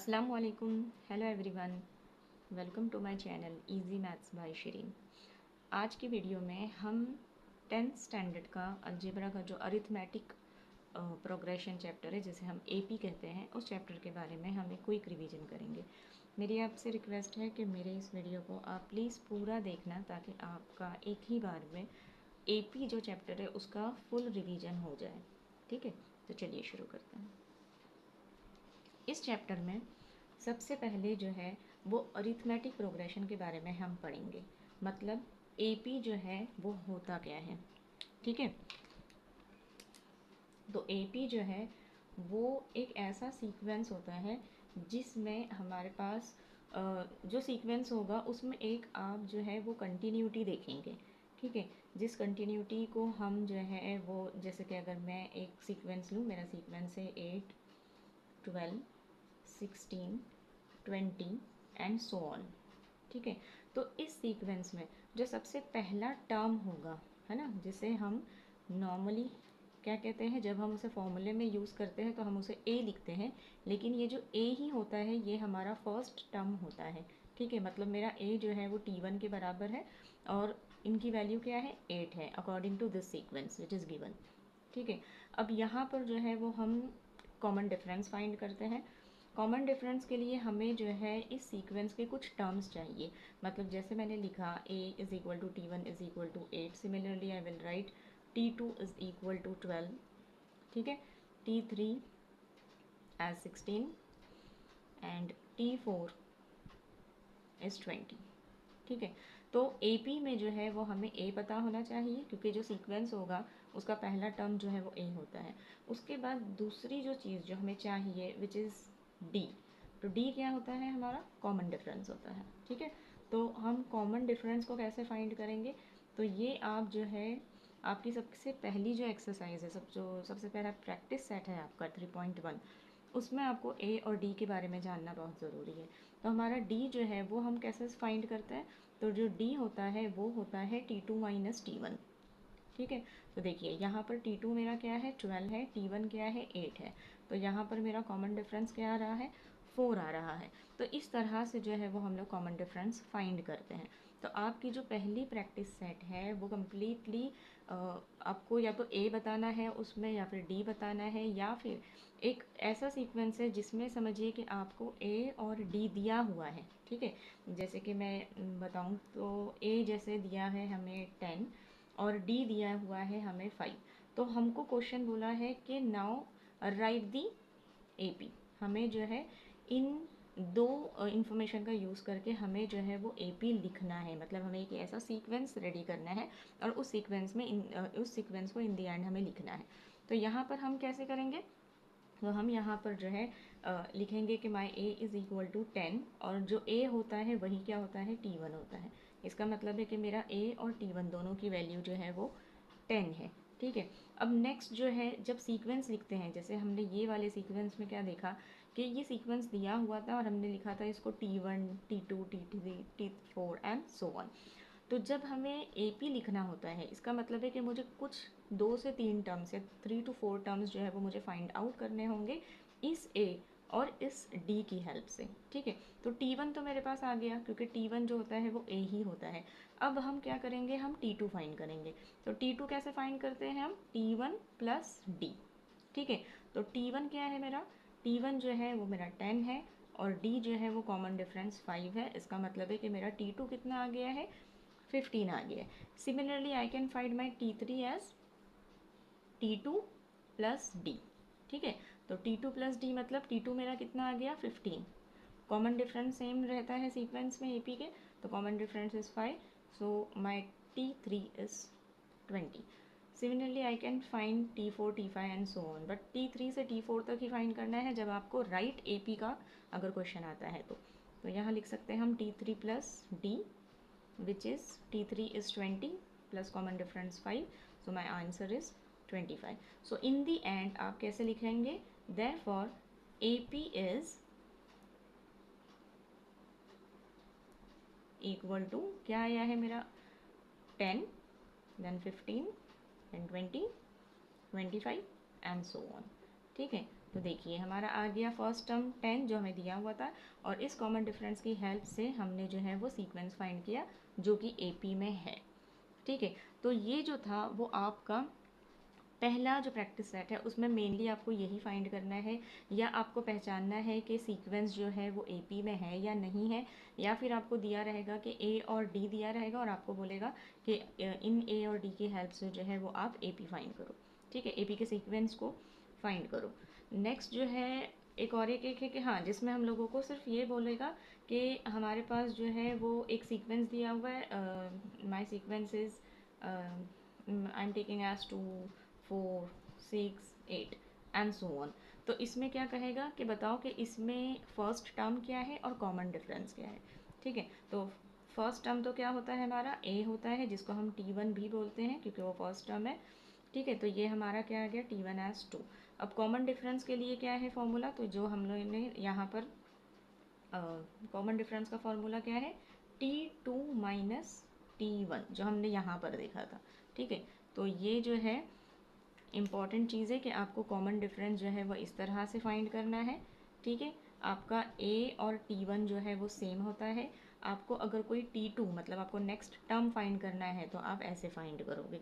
अस्सलाम वालेकुम, hello everyone, welcome to my channel easy maths by Shireen. आज की वीडियो में हम 10th स्टैंडर्ड का अलजेब्रा का जो अरिथमेटिक प्रोग्रेशन चैप्टर है जिसे हम एपी कहते हैं, उस चैप्टर के बारे में हम एक क्विक रिवीजन करेंगे। मेरी आपसे रिक्वेस्ट है कि मेरे इस वीडियो को आप प्लीज़ पूरा देखना ताकि आपका एक ही बार में एपी जो चैप्टर है उसका फुल रिवीजन हो जाए। ठीक है, तो चलिए शुरू करते हैं। इस चैप्टर में सबसे पहले जो है वो अरिथमेटिक प्रोग्रेशन के बारे में हम पढ़ेंगे, मतलब एपी जो है वो होता क्या है। ठीक है, तो एपी जो है वो एक ऐसा सीक्वेंस होता है जिसमें हमारे पास जो सीक्वेंस होगा उसमें एक आप जो है वो कंटिन्यूटी देखेंगे। ठीक है, जिस कंटिन्यूटी को हम जो है वो, जैसे कि अगर मैं एक सीक्वेंस लूँ, मेरा सीक्वेंस है 8, 12, 16, 20 एंड सो ऑन। ठीक है, तो इस सीक्वेंस में जो सबसे पहला टर्म होगा, है ना, जिसे हम नॉर्मली क्या कहते हैं, जब हम उसे फॉर्मूले में यूज़ करते हैं तो हम उसे ए लिखते हैं, लेकिन ये जो ए ही होता है ये हमारा फर्स्ट टर्म होता है। ठीक है, मतलब मेरा ए जो है वो T1 के बराबर है और इनकी वैल्यू क्या है, 8 है according to this sequence which is given. ठीक है, अब यहाँ पर जो है वो हम कॉमन डिफरेंस फाइंड करते हैं। कॉमन डिफरेंस के लिए हमें जो है इस सीक्वेंस के कुछ टर्म्स चाहिए, मतलब जैसे मैंने लिखा a is equal to T1 is equal to 8, similarly I will write T2 is equal to 12, ठीक है, T3 as 16 and T4 is 20। ठीक है, तो AP में जो है वो हमें A पता होना चाहिए क्योंकि जो सीक्वेंस होगा उसका पहला टर्म जो है वो A होता है। उसके बाद दूसरी जो चीज़ जो हमें चाहिए विच इज़ D, तो D क्या होता है, हमारा कॉमन डिफरेंस होता है। ठीक है, तो हम कॉमन डिफरेंस को कैसे फाइंड करेंगे, तो ये आप जो है आपकी सबसे पहली जो एक्सरसाइज है, सबसे पहला प्रैक्टिस सेट है आपका 3.1, उसमें आपको ए और डी के बारे में जानना बहुत ज़रूरी है। तो हमारा डी जो है वो हम कैसे फाइंड करते हैं, तो जो डी होता है वो होता है T2 माइनस T1। ठीक है, तो देखिए यहाँ पर T2 मेरा क्या है, 12 है, T1 क्या है, 8 है, तो यहाँ पर मेरा कॉमन डिफरेंस क्या आ रहा है, 4 आ रहा है। तो इस तरह से जो है वो हम लोग कॉमन डिफरेंस फाइंड करते हैं। तो आपकी जो पहली प्रैक्टिस सेट है वो कम्प्लीटली आपको या तो ए बताना है उसमें, या फिर डी बताना है, या फिर एक ऐसा सीक्वेंस है जिसमें समझिए कि आपको ए और डी दिया हुआ है। ठीक है, जैसे कि मैं बताऊं तो ए जैसे दिया है हमें 10 और डी दिया हुआ है हमें 5, तो हमको क्वेश्चन बोला है कि नाउ राइट दी एपी। हमें जो है इन दो इंफॉर्मेशन का यूज़ करके हमें जो है वो एपी लिखना है, मतलब हमें एक ऐसा सीक्वेंस रेडी करना है और उस सीक्वेंस को इन दी एंड हमें लिखना है। तो यहाँ पर हम कैसे करेंगे, तो हम यहाँ पर जो है लिखेंगे कि माई ए इज़ इक्वल टू 10 और जो ए होता है वही क्या होता है, T1 होता है। इसका मतलब है कि मेरा ए और T1 दोनों की वैल्यू जो है वो 10 है। ठीक है, अब नेक्स्ट जो है जब सीक्वेंस लिखते हैं, जैसे हमने ये वाले सीक्वेंस में क्या देखा कि ये सीक्वेंस दिया हुआ था और हमने लिखा था इसको T1, T2, T3, T4 and so on. तो जब हमें AP लिखना होता है इसका मतलब है कि मुझे कुछ 2 से 3 टर्म्स या 3 to 4 टर्म्स जो है वो मुझे फाइंड आउट करने होंगे इस A और इस D की हेल्प से। ठीक है, तो T1 तो मेरे पास आ गया क्योंकि T1 जो होता है वो A ही होता है। अब हम क्या करेंगे, हम T2 फाइंड करेंगे। तो T2 कैसे फाइंड करते हैं हम, T1 प्लस D। ठीक है, तो T1 क्या है मेरा, T1 जो है वो मेरा 10 है और D जो है वो कॉमन डिफरेंस 5 है। इसका मतलब है कि मेरा T2 कितना आ गया है, 15 आ गया है। Similarly I can find my T3 as T2 plus D। ठीक है, तो T2 प्लस D मतलब T2 मेरा कितना आ गया, 15। कॉमन डिफरेंस सेम रहता है सीक्वेंस में AP के, तो common difference is 5, so my T3 is 20। Similarly I can find T4, T5 and so on, but T3 से T4 तक ही फाइंड करना है जब आपको राइट AP का अगर क्वेश्चन आता है तो यहाँ लिख सकते हैं हम T3 plus D which is T3 is 20 plus common difference 5, so my answer is 25. So in the end आप कैसे लिखेंगे, therefore AP is equal to क्या आया है मेरा, 10 then 15 then 20 25 and so on। ठीक है, तो देखिए हमारा आ गया फर्स्ट टर्म 10 जो हमें दिया हुआ था, और इस कॉमन डिफरेंस की हेल्प से हमने जो है वो सीक्वेंस फाइंड किया जो कि AP में है। ठीक है, तो ये जो था वो आपका पहला जो प्रैक्टिस सेट है, उसमें मेनली आपको यही फाइंड करना है, या आपको पहचानना है कि सीक्वेंस जो है वो AP में है या नहीं है, या फिर आपको दिया रहेगा कि A और D दिया रहेगा और आपको बोलेगा कि इन A और D की हेल्प से जो है वो आप AP फाइंड करो। ठीक है, AP के सीक्वेंस को फाइंड करो। नेक्स्ट जो है एक है कि हाँ, जिसमें हम लोगों को सिर्फ ये बोलेगा कि हमारे पास जो है वो एक सीक्वेंस दिया हुआ है, my sequence is I am taking as 2 4 6 8 and so on. तो इसमें क्या कहेगा कि बताओ कि इसमें फर्स्ट टर्म क्या है और कॉमन डिफरेंस क्या है। ठीक है, तो फर्स्ट टर्म तो क्या होता है हमारा A होता है, जिसको हम T1 भी बोलते हैं क्योंकि वो फर्स्ट टर्म है। ठीक है, तो ये हमारा क्या आ गया T1 एज 2। अब कॉमन डिफरेंस के लिए क्या है फॉर्मूला, तो जो हम लोग ने यहाँ पर कॉमन डिफरेंस का फॉर्मूला क्या है, T2 माइनस T1 जो हमने यहाँ पर देखा था। ठीक है, तो ये जो है इम्पॉर्टेंट चीज़ है कि आपको कॉमन डिफरेंस जो है वो इस तरह से फाइंड करना है। ठीक है, आपका A और T1 जो है वो सेम होता है। आपको अगर कोई T2 मतलब आपको नेक्स्ट टर्म फाइंड करना है तो आप ऐसे फाइंड करोगे।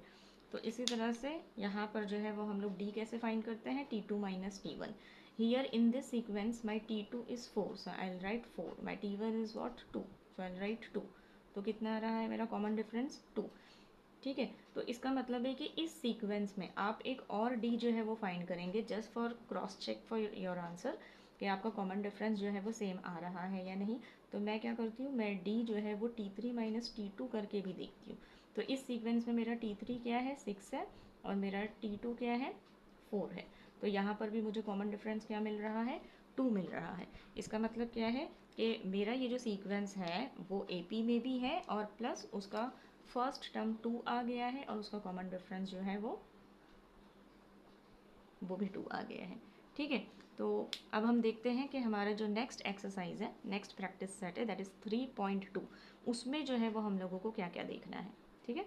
तो इसी तरह से यहाँ पर जो है वो हम लोग D कैसे फाइंड करते हैं, T2 minus T1। Here in this sequence my T2 is 4, so I will right 4, my T1 is what 2, so I will right 2। तो कितना आ रहा है मेरा कॉमन डिफरेंस 2। ठीक है, तो इसका मतलब है कि इस सीक्वेंस में आप एक और D जो है वो फाइंड करेंगे just for cross check for your answer कि आपका कॉमन डिफरेंस जो है वो सेम आ रहा है या नहीं। तो मैं क्या करती हूँ, मैं D जो है वो T3 माइनस T2 करके भी देखती हूँ। तो इस सीक्वेंस में मेरा T3 क्या है 6 है और मेरा T2 क्या है 4 है। तो यहाँ पर भी मुझे कॉमन डिफरेंस क्या मिल रहा है, 2 मिल रहा है। इसका मतलब क्या है कि मेरा ये जो सीक्वेंस है वो AP में भी है और प्लस उसका फर्स्ट टर्म 2 आ गया है और उसका कॉमन डिफरेंस जो है वो भी 2 आ गया है। ठीक है, तो अब हम देखते हैं कि हमारा जो नेक्स्ट एक्सरसाइज है, नेक्स्ट प्रैक्टिस सेट है, दैट इज़ 3.2, उसमें जो है वो हम लोगों को क्या क्या देखना है। ठीक है,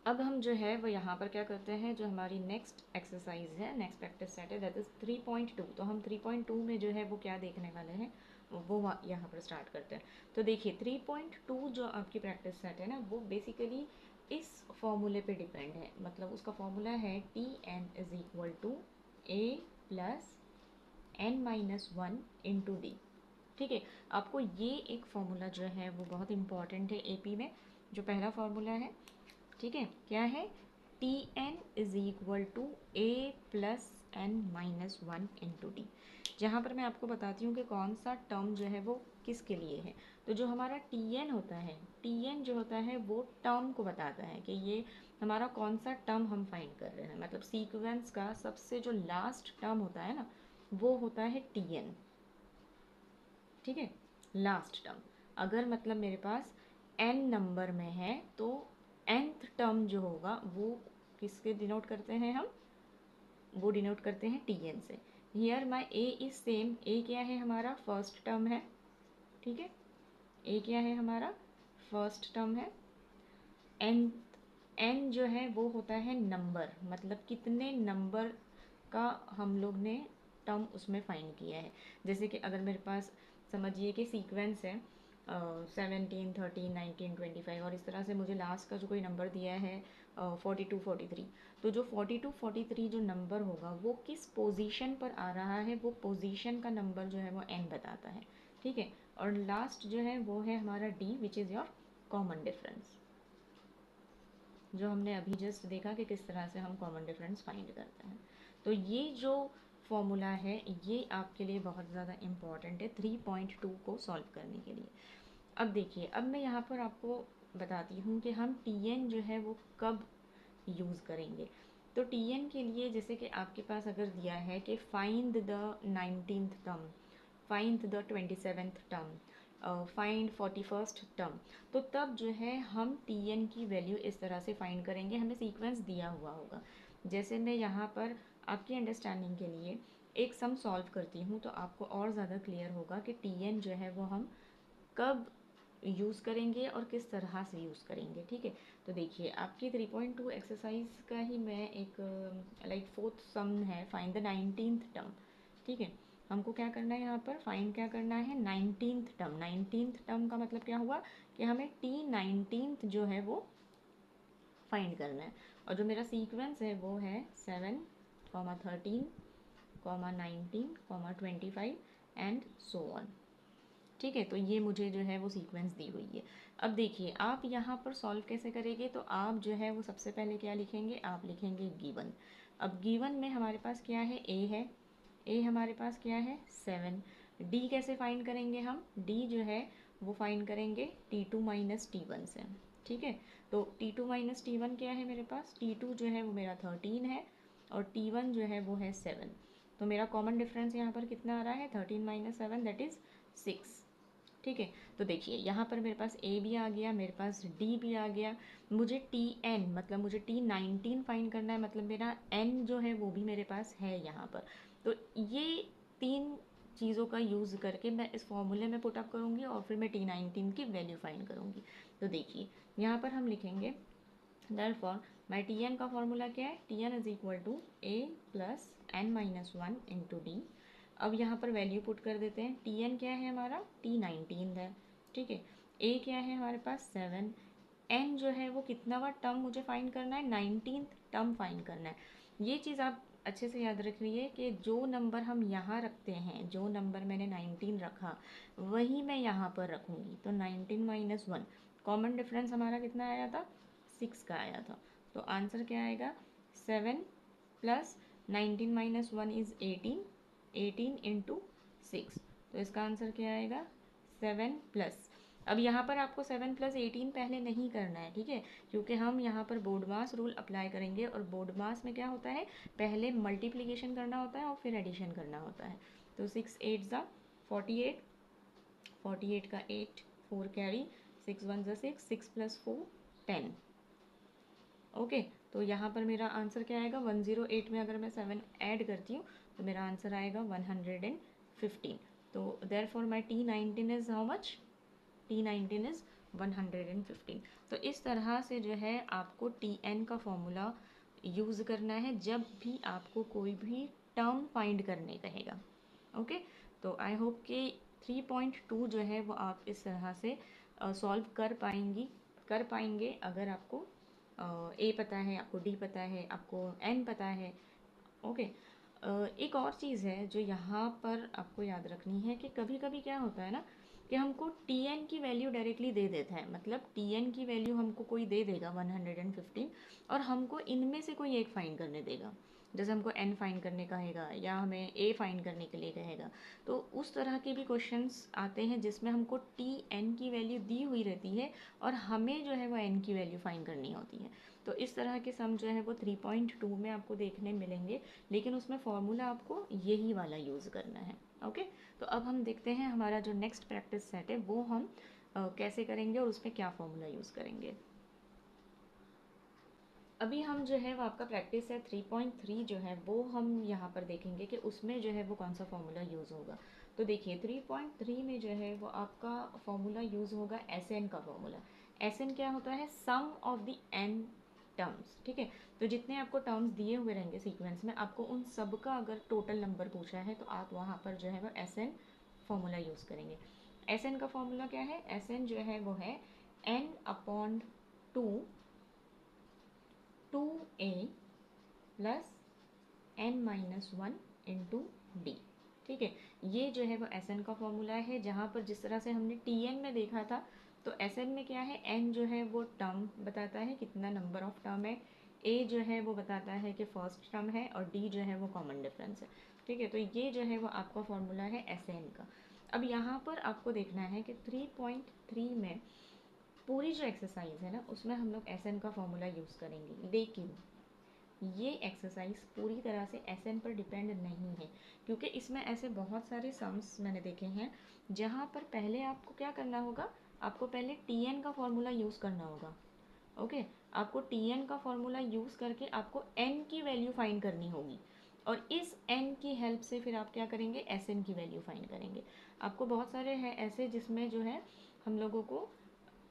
अब हम जो है वो यहाँ पर क्या करते हैं, जो हमारी नेक्स्ट एक्सरसाइज है, नेक्स्ट प्रैक्टिस सेट है, दैट इज़ 3.2। तो हम 3.2 में जो है वो क्या देखने वाले हैं वो यहाँ पर स्टार्ट करते हैं। तो देखिए 3.2 जो आपकी प्रैक्टिस सेट है ना, वो बेसिकली इस फॉर्मूले पे डिपेंड है। मतलब उसका फॉर्मूला है Tn is equal to A plus n minus 1 into D. ठीक है, आपको ये एक फॉर्मूला जो है वो बहुत इंपॉर्टेंट है AP में, जो पहला फॉर्मूला है। ठीक है, क्या है, Tn is equal to A plus n minus 1 into D. जहाँ पर मैं आपको बताती हूँ कि कौन सा टर्म जो है वो किसके लिए है। तो जो हमारा Tn होता है, Tn जो होता है वो टर्म को बताता है कि ये हमारा कौन सा टर्म हम फाइंड कर रहे हैं। मतलब सीक्वेंस का सबसे जो लास्ट टर्म होता है ना, वो होता है Tn। ठीक है, लास्ट टर्म। अगर मतलब मेरे पास n नंबर में है तो nth टर्म जो होगा वो किसके डिनोट करते हैं हम, वो डिनोट करते हैं Tn से। Here my A is same, A क्या है हमारा फर्स्ट टर्म है। ठीक है, A क्या है हमारा फर्स्ट टर्म है। n n जो है वो होता है नंबर, मतलब कितने नंबर का हम लोग ने टर्म उसमें फाइंड किया है। जैसे कि अगर मेरे पास समझिए कि सीक्वेंस है 17 13 19 25, और इस तरह से मुझे लास्ट का जो कोई नंबर दिया है 42 43। तो जो 42 43 जो नंबर होगा वो किस पोजीशन पर आ रहा है, वो पोजीशन का नंबर जो है वो n बताता है। ठीक है, और लास्ट जो है वो है हमारा D which is your common difference, जो हमने अभी जस्ट देखा कि किस तरह से हम कॉमन डिफरेंस फाइंड करते हैं। तो ये जो फॉर्मूला है ये आपके लिए बहुत ज़्यादा इम्पॉर्टेंट है 3.2 को सॉल्व करने के लिए। अब देखिए, अब मैं यहाँ पर आपको बताती हूँ कि हम Tn जो है वो कब यूज़ करेंगे। तो Tn के लिए जैसे कि आपके पास अगर दिया है कि find the 19th term, find the 27th term, find 41st term, तो तब जो है हम Tn की वैल्यू इस तरह से फाइंड करेंगे। हमें सीक्वेंस दिया हुआ होगा। जैसे मैं यहाँ पर आपकी अंडरस्टैंडिंग के लिए एक सम सॉल्व करती हूँ तो आपको और ज़्यादा क्लियर होगा कि Tn जो है वो हम कब यूज़ करेंगे और किस तरह से यूज़ करेंगे। ठीक है, तो देखिए आपकी 3.2 एक्सरसाइज का ही मैं एक लाइक फोर्थ सम है, फाइंड द 19th टर्म। ठीक है, हमको क्या करना है यहाँ पर फाइंड क्या करना है, 19th टर्म। 19th टर्म का मतलब क्या हुआ कि हमें T19th जो है वो फाइंड करना है। और जो मेरा सीक्वेंस है वो है 7, 13, 19, 25 एंड सो ऑन। ठीक है, तो ये मुझे जो है वो सीक्वेंस दी हुई है। अब देखिए आप यहाँ पर सॉल्व कैसे करेंगे, तो आप जो है वो सबसे पहले क्या लिखेंगे, आप लिखेंगे गिवन। अब गिवन में हमारे पास क्या है, ए हमारे पास क्या है 7। डी कैसे फाइंड करेंगे हम, डी जो है वो फाइंड करेंगे T2 माइनस T1 से। ठीक है, तो T2 माइनस T1 क्या है मेरे पास, T2 जो है वो मेरा 13 है और T1 जो है वो है 7। तो मेरा कॉमन डिफरेंस यहाँ पर कितना आ रहा है, 13 माइनस 7 दैट इज़ 6। ठीक है, तो देखिए यहाँ पर मेरे पास ए भी आ गया, मेरे पास डी भी आ गया। मुझे टी एन मतलब मुझे T19 फाइंड करना है, मतलब मेरा एन जो है वो भी मेरे पास है यहाँ पर। तो ये 3 चीज़ों का यूज़ करके मैं इस फॉर्मूले में पुटअप करूँगी और फिर मैं T19 की वैल्यू फाइंड करूँगी। तो देखिए यहाँ पर हम लिखेंगे therefore my Tn का फॉर्मूला क्या है, Tn is equal to A plus N minus 1 into D. अब यहाँ पर वैल्यू पुट कर देते हैं, Tn क्या है हमारा T19 है। ठीक है, ए क्या है हमारे पास 7, एन जो है वो कितनावा टर्म मुझे फाइंड करना है, 19th टर्म फाइंड करना है। ये चीज़ आप अच्छे से याद रख लीजिए कि जो नंबर हम यहाँ रखते हैं, जो नंबर मैंने 19 रखा वही मैं यहाँ पर रखूँगी। तो 19 माइनस 1 कॉमन डिफरेंस हमारा कितना आया था, 6 का आया था। तो आंसर क्या आएगा, 7 प्लस 19 माइनस 1 इज़ 18, 18 इंटू 6। तो इसका आंसर क्या आएगा, 7 प्लस, अब यहाँ पर आपको 7 प्लस 18 पहले नहीं करना है, ठीक है, क्योंकि हम यहाँ पर बोर्ड मास रूल अप्लाई करेंगे और बोर्ड मास में क्या होता है, पहले मल्टीप्लिकेशन करना होता है और फिर एडिशन करना होता है। तो 6 8 ज़ा 48, 48 का 8 4 कैरी, 6 1 ज़ा 6, 6 प्लस 4 10। ओके, तो यहाँ पर मेरा आंसर क्या आएगा, 108 में अगर मैं 7 ऐड करती हूँ तो मेरा आंसर आएगा 115। तो therefore my T19 is how much, T19 is 115। तो इस तरह से जो है आपको Tn का फॉर्मूला यूज़ करना है जब भी आपको कोई भी टर्म फाइंड करने कहेगा। ओके, तो आई होप कि 3.2 जो है वो आप इस तरह से सॉल्व कर पाएंगे अगर आपको ए पता है, आपको डी पता है, आपको एन पता है। ओके, एक और चीज़ है जो यहाँ पर आपको याद रखनी है कि कभी कभी क्या होता है ना कि हमको Tn की वैल्यू डायरेक्टली दे देता है, मतलब Tn की वैल्यू हमको कोई दे देगा 115 और हमको इनमें से कोई एक फाइंड करने देगा, जैसे हमको n फाइंड करने कहेगा या हमें a फाइंड करने के लिए कहेगा। तो उस तरह के भी क्वेश्चंस आते हैं जिसमें हमको Tn की वैल्यू दी हुई रहती है और हमें जो है वो n की वैल्यू फाइंड करनी होती है। तो इस तरह के सम जो है वो 3.2 में आपको देखने मिलेंगे, लेकिन उसमें फॉर्मूला आपको यही वाला यूज़ करना है। ओके, तो अब हम देखते हैं हमारा जो नेक्स्ट प्रैक्टिस सेट है वो हम कैसे करेंगे और उसमें क्या फॉर्मूला यूज़ करेंगे। अभी हम जो है वो आपका प्रैक्टिस है 3.3 जो है वो हम यहाँ पर देखेंगे कि उसमें जो है वो कौन सा फॉर्मूला यूज़ होगा। तो देखिए 3.3 में जो है वो आपका फॉर्मूला यूज़ होगा SN का फॉर्मूला। SN क्या होता है, sum of the n terms. ठीक है, तो जितने आपको टर्म्स दिए हुए रहेंगे सीक्वेंस में, आपको उन सब का अगर टोटल नंबर पूछा है तो आप वहाँ पर जो है वो SN फॉर्मूला यूज़ करेंगे। SN का फॉर्मूला क्या है, SN जो है वो है n/2 2a plus n minus 1 into D. ठीक है, ये जो है वो SN का फॉर्मूला है, जहाँ पर जिस तरह से हमने Tn में देखा था तो SN में क्या है, n जो है वो टर्म बताता है कितना नंबर ऑफ टर्म है, a जो है वो बताता है कि फर्स्ट टर्म है और d जो है वो कॉमन डिफरेंस है। ठीक है, तो ये जो है वो आपका फॉर्मूला है SN का। अब यहाँ पर आपको देखना है कि 3.3 में पूरी जो एक्सरसाइज है ना उसमें हम लोग SN का फॉर्मूला यूज़ करेंगे, लेकिन ये एक्सरसाइज पूरी तरह से SN पर डिपेंड नहीं है, क्योंकि इसमें ऐसे बहुत सारे सम्स मैंने देखे हैं जहाँ पर पहले आपको क्या करना होगा, आपको पहले Tn का फॉर्मूला यूज़ करना होगा। ओके, आपको Tn का फॉर्मूला यूज़ करके आपको n की वैल्यू फाइंड करनी होगी और इस n की हेल्प से फिर आप क्या करेंगे, SN की वैल्यू फाइंड करेंगे। आपको बहुत सारे हैं ऐसे जिसमें जो है हम लोगों को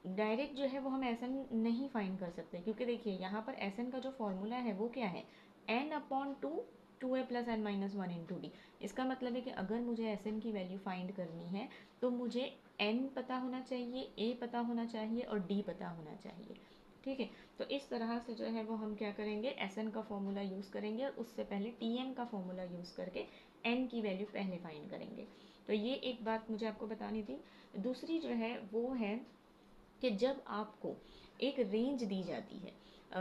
डायरेक्ट जो है वो हम SN नहीं फाइंड कर सकते, क्योंकि देखिए यहाँ पर SN का जो फॉर्मूला है वो क्या है, n/2 2a plus n minus 1 into D. इसका मतलब है कि अगर मुझे एस एन की वैल्यू फाइंड करनी है तो मुझे n पता होना चाहिए, a पता होना चाहिए और d पता होना चाहिए। ठीक है, तो इस तरह से जो है वो हम क्या करेंगे, एस एन का फॉर्मूला यूज़ करेंगे और उससे पहले टी एन का फॉर्मूला यूज़ करके n की वैल्यू पहले फाइंड करेंगे। तो ये एक बात मुझे आपको बतानी थी। दूसरी जो है वो है कि जब आपको एक रेंज दी जाती है,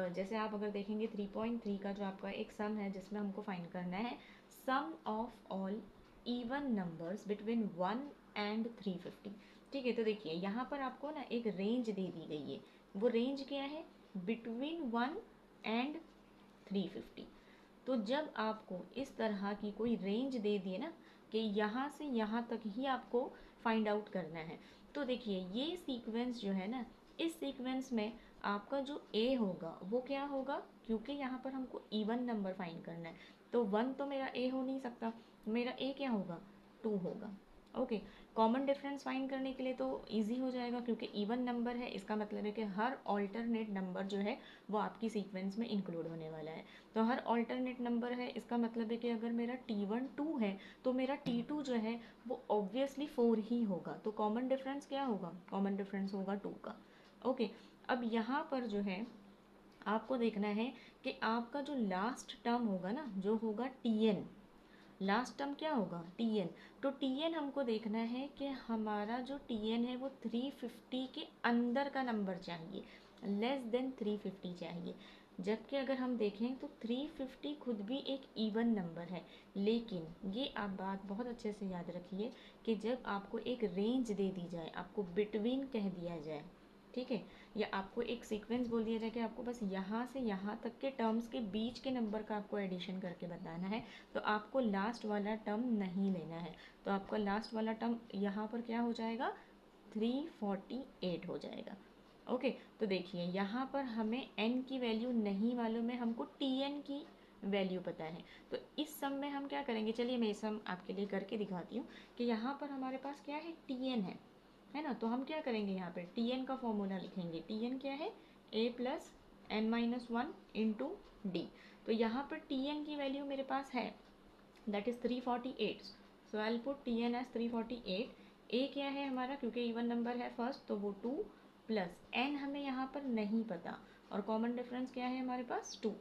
जैसे आप अगर देखेंगे 3.3 का जो आपका एक सम है जिसमें हमको फाइंड करना है sum of all even numbers between 1 and 350। ठीक है, तो देखिए यहाँ पर आपको ना एक रेंज दे दी गई है। वो रेंज क्या है, बिटवीन 1 एंड 350। तो जब आपको इस तरह की कोई रेंज दे दिए ना कि यहाँ से यहाँ तक ही आपको फाइंड आउट करना है, तो देखिए ये सीक्वेंस जो है ना, इस सीक्वेंस में आपका जो ए होगा वो क्या होगा, क्योंकि यहाँ पर हमको इवन नंबर फाइंड करना है तो 1 तो मेरा ए हो नहीं सकता, मेरा ए क्या होगा, 2 होगा। ओके, कॉमन डिफरेंस फाइंड करने के लिए तो इजी हो जाएगा क्योंकि इवन नंबर है, इसका मतलब है कि हर ऑल्टरनेट नंबर जो है वो आपकी सीक्वेंस में इंक्लूड होने वाला है। तो हर ऑल्टरनेट नंबर है, इसका मतलब है कि अगर मेरा T1 2 है तो मेरा T2 जो है वो ऑब्वियसली 4 ही होगा। तो कॉमन डिफरेंस क्या होगा, कॉमन डिफरेंस होगा 2 का। ओके, अब यहाँ पर जो है आपको देखना है कि आपका जो लास्ट टर्म होगा ना, जो होगा Tn, लास्ट टर्म क्या होगा, Tn। तो Tn हमको देखना है कि हमारा जो Tn है वो 350 के अंदर का नंबर चाहिए, लेस देन 350 चाहिए। जबकि अगर हम देखें तो 350 खुद भी एक इवन नंबर है, लेकिन ये आप बात बहुत अच्छे से याद रखिए कि जब आपको एक रेंज दे दी जाए, आपको बिटवीन कह दिया जाए, ठीक है, या आपको एक सीक्वेंस बोल दिया जाए कि आपको बस यहाँ से यहाँ तक के टर्म्स के बीच के नंबर का आपको एडिशन करके बताना है, तो आपको लास्ट वाला टर्म नहीं लेना है। तो आपका लास्ट वाला टर्म यहाँ पर क्या हो जाएगा, 348 हो जाएगा। ओके, तो देखिए यहाँ पर हमें n की वैल्यू नहीं मालूम है, हमको Tn की वैल्यू पता है। तो इस सम में हम क्या करेंगे, चलिए मैं सम आपके लिए करके दिखाती हूँ कि यहाँ पर हमारे पास क्या है, Tn है ना। तो हम क्या करेंगे, यहाँ पे Tn का फॉर्मूला लिखेंगे। Tn क्या है, a plus n minus 1 into D. तो यहाँ पर Tn की वैल्यू मेरे पास है, that is 348। So I will put Tn as 348। a क्या है हमारा, क्योंकि इवन नंबर है फर्स्ट तो वो 2 प्लस n हमें यहाँ पर नहीं पता, और कॉमन डिफरेंस क्या है हमारे पास, 2।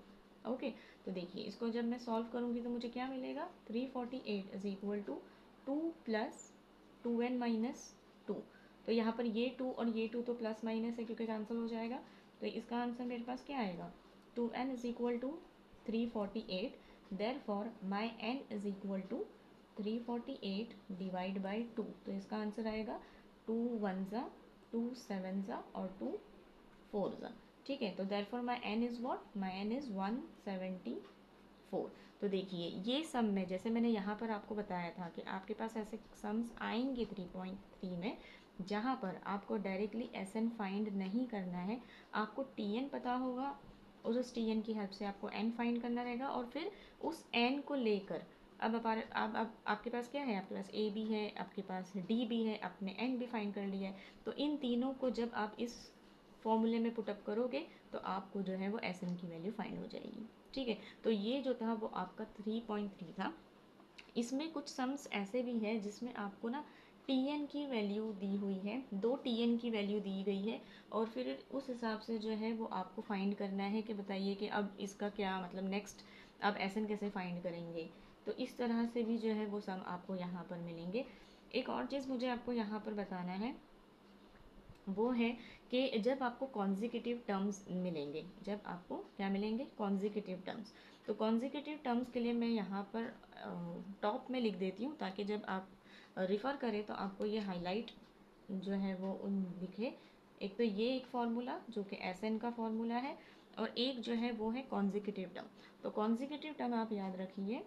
ओके, तो देखिए इसको जब मैं सॉल्व करूँगी तो मुझे क्या मिलेगा, 348 is equal to 2 plus 2n minus 2। तो यहाँ पर ये 2 और ये 2 तो प्लस माइनस है क्योंकि कैंसिल हो जाएगा, तो इसका आंसर मेरे पास क्या आएगा, 2n is equal to 348। Therefore my n is equal to 348 divide by 2। तो इसका आंसर आएगा 2 1 ज़ा 2 7 ज़ा और 2 4 ज़ा। ठीक है, तो therefore my n is what, my n is 174। तो देखिए ये सम में, जैसे मैंने यहाँ पर आपको बताया था कि आपके पास ऐसे सम्स आएंगे 3.3 में जहाँ पर आपको डायरेक्टली एस एन फाइंड नहीं करना है, आपको टी एन पता होगा, उस टी एन की हेल्प से आपको एन फाइंड करना रहेगा, और फिर उस एन को लेकर अब आपके पास क्या है, आपके पास ए भी है, आपके पास डी भी है, आपने एन भी फाइंड कर लिया है। तो इन तीनों को जब आप इस फॉर्मूले में पुटअप करोगे तो आपको जो है वो एस एन की वैल्यू फाइंड हो जाएगी। ठीक है, तो ये जो था वो आपका 3.3 था। इसमें कुछ सम्स ऐसे भी हैं जिसमें आपको ना Tn की वैल्यू दी हुई है, 2 Tn की वैल्यू दी गई है, और फिर उस हिसाब से जो है वो आपको फाइंड करना है कि बताइए कि अब इसका क्या मतलब नेक्स्ट आप Sn कैसे फाइंड करेंगे। तो इस तरह से भी जो है वो सम आपको यहाँ पर मिलेंगे। एक और चीज़ मुझे आपको यहाँ पर बताना है, वो है कि जब आपको कॉन्जिक्यूटिव टर्म्स मिलेंगे, जब आपको क्या मिलेंगे, कॉन्जिक्यूटिव टर्म्स। तो कॉन्जिक्यूटिव टर्म्स के लिए मैं यहाँ पर टॉप में लिख देती हूँ ताकि जब आप रिफ़र करें तो आपको ये हाईलाइट जो है वो उन दिखे। एक तो ये एक फार्मूला जो कि एस एन का फार्मूला है, और एक जो है वो है कॉन्जिक्यूटिव टर्म। तो कॉन्जिक्यूटिव टर्म आप याद रखिए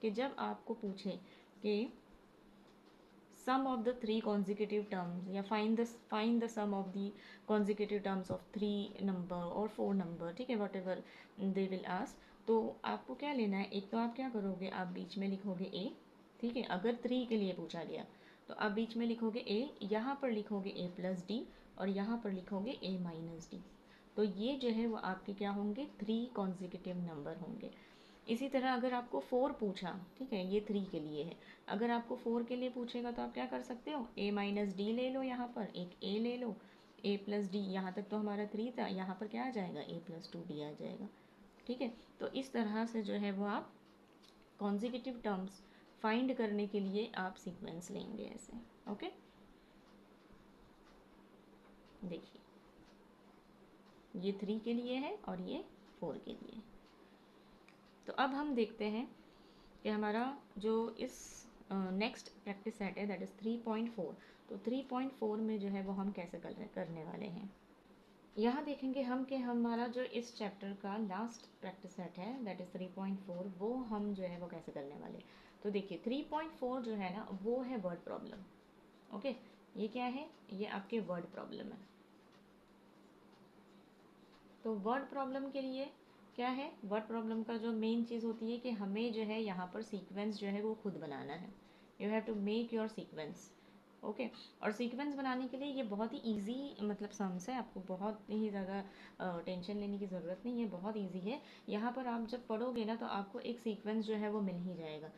कि जब आपको पूछे कि sum of the three consecutive terms या find the sum of the consecutive terms of 3 number or 4 number, ठीक है, whatever they will ask, तो आपको क्या लेना है, एक तो आप क्या करोगे, आप बीच में लिखोगे a, ठीक है, अगर 3 के लिए पूछा गया तो आप बीच में लिखोगे a, यहाँ पर लिखोगे a प्लस डी और यहाँ पर लिखोगे a माइनस डी। तो ये जो है वो आपके क्या होंगे, 3 कॉन्जिक्यूटिव नंबर होंगे। इसी तरह अगर आपको 4 पूछा, ठीक है, ये 3 के लिए है, अगर आपको 4 के लिए पूछेगा तो आप क्या कर सकते हो, a माइनस डी ले लो, यहाँ पर एक a ले लो, a प्लस डी, यहाँ तक तो हमारा 3 था, यहाँ पर क्या आ जाएगा, a प्लस 2d आ जाएगा। ठीक है, तो इस तरह से जो है वो आप कॉन्जिक्यूटिव टर्म्स फाइंड करने के लिए आप सीक्वेंस लेंगे ऐसे। ओके, देखिए ये 3 के लिए है और ये 4 के लिए। तो अब हम देखते हैं कि हमारा जो इस नेक्स्ट प्रैक्टिस सेट है दैट इज़ 3.4। तो 3.4 में जो है वो हम कैसे करने वाले हैं, यहाँ देखेंगे हम कि हमारा जो इस चैप्टर का लास्ट प्रैक्टिस सेट है दैट इज़ 3.4, वो हम जो है वो कैसे करने वाले। तो देखिए 3.4 जो है ना वो है वर्ड प्रॉब्लम। ओके, ये क्या है, ये आपके वर्ड प्रॉब्लम है। तो वर्ड प्रॉब्लम के लिए क्या है, वर्ड प्रॉब्लम का जो मेन चीज़ होती है कि हमें जो है यहाँ पर सीक्वेंस जो है वो खुद बनाना है। You have to make your sequence. Okay, और सीक्वेंस बनाने के लिए ये बहुत ही इजी मतलब सम्स है, आपको बहुत ही ज़्यादा टेंशन लेने की ज़रूरत नहीं है, बहुत इजी है। यहाँ पर आप जब पढ़ोगे ना तो आपको एक सीक्वेंस जो है वो मिल ही जाएगा।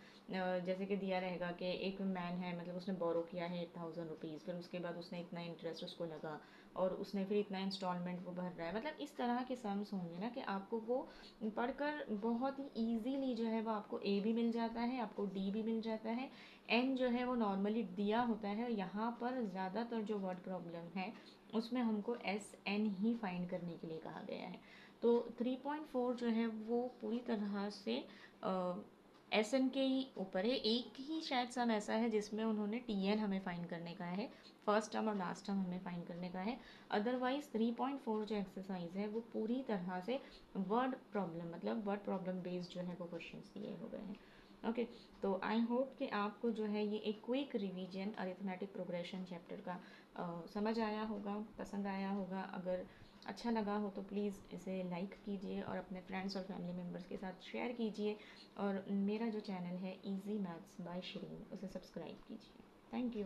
जैसे कि दिया रहेगा कि एक मैन है, मतलब उसने बोरो किया है 1000 रुपीज़, फिर उसके बाद उसने इतना इंटरेस्ट उसको लगा और उसने फिर इतना इंस्टॉलमेंट वो भर रहा है, मतलब इस तरह के सम्स होंगे ना कि आपको वो पढ़कर बहुत ही ईजीली जो है वो आपको ए भी मिल जाता है, आपको डी भी मिल जाता है, एन जो है वो नॉर्मली दिया होता है। यहाँ पर ज़्यादातर जो वर्ड प्रॉब्लम है उसमें हमको एस एन ही फाइंड करने के लिए कहा गया है। तो 3.4 जो है वो पूरी तरह से एस एन के ही ऊपर है। एक ही शायद सम ऐसा है जिसमें उन्होंने टी एन हमें फाइंड करने का है, फर्स्ट टर्म और लास्ट टर्म हमें फाइंड करने का है। अदरवाइज 3.4 जो एक्सरसाइज है वो पूरी तरह से वर्ड प्रॉब्लम मतलब वर्ड प्रॉब्लम बेस्ड जो है वो क्वेश्चंस दिए हो गए हैं। ओके, तो आई होप कि आपको जो है ये एक quick revision arithmetic progression chapter का समझ आया होगा, पसंद आया होगा। अगर अच्छा लगा हो तो प्लीज़ इसे लाइक कीजिए और अपने फ्रेंड्स और फैमिली मेम्बर्स के साथ शेयर कीजिए, और मेरा जो चैनल है इजी मैथ्स बाय श्रीन उसे सब्सक्राइब कीजिए। Thank you.